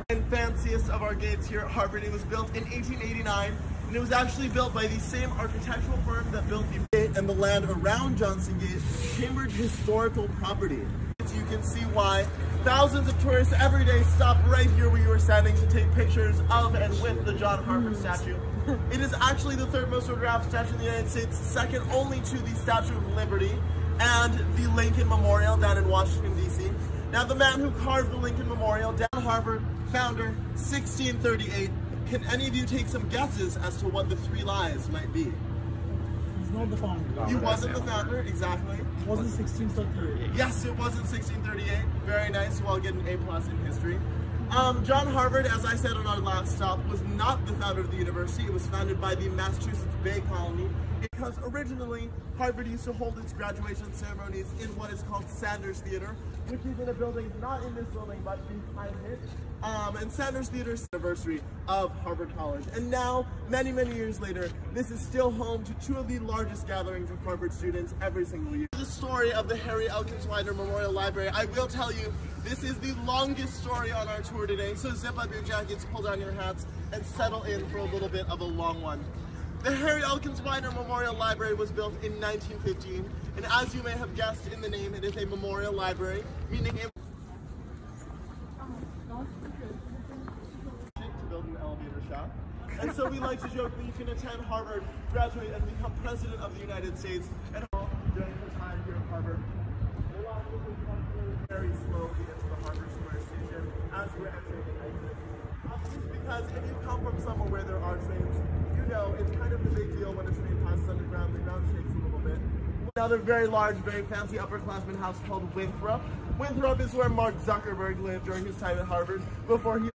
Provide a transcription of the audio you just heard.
And fanciest of our gates here at Harvard. It was built in 1889, and it was actually built by the same architectural firm that built the gate and the land around Johnson Gate, Cambridge Historical Property. As you can see why thousands of tourists every day stop right here where you are standing to take pictures of and with the John Harvard statue. It is actually the third most photographed statue in the United States, second only to the Statue of Liberty and the Lincoln Memorial down in Washington, D.C. Now, the man who carved the Lincoln Memorial, John Harvard, founder, 1638. Can any of you take some guesses as to what the three lies might be? He's not the founder. He wasn't the founder, exactly. It wasn't 1638. Yes, it was in 1638. Very nice. You all get an A+ in history. John Harvard, as I said on our last stop, was not the founder of the university. It was founded by the Massachusetts Bay Colony because originally Harvard used to hold its graduation ceremonies in what is called Sanders Theater, which is in a building not in this building but behind it. And Sanders Theater is the anniversary of Harvard College. And now, many, many years later, this is still home to two of the largest gatherings of Harvard students every single year. The story of the Harry Elkins Widener Memorial Library, I will tell you, this is the longest story on our tour today, so zip up your jackets, pull down your hats, and settle in for a little bit of a long one. The Harry Elkins Widener Memorial Library was built in 1915, and as you may have guessed in the name, it is a memorial library, meaning to build an elevator shaft. And so we like to joke that you can attend Harvard, graduate, and become President of the United States, and all during your time here at Harvard. Very slow to get to the Harvard Square station as you're entering the exit. Just because if you come from somewhere where there are trains, you know it's kind of a big deal when a train passes underground. The ground shakes a little bit. Another very large, very fancy upperclassman house called Winthrop. Winthrop is where Mark Zuckerberg lived during his time at Harvard before he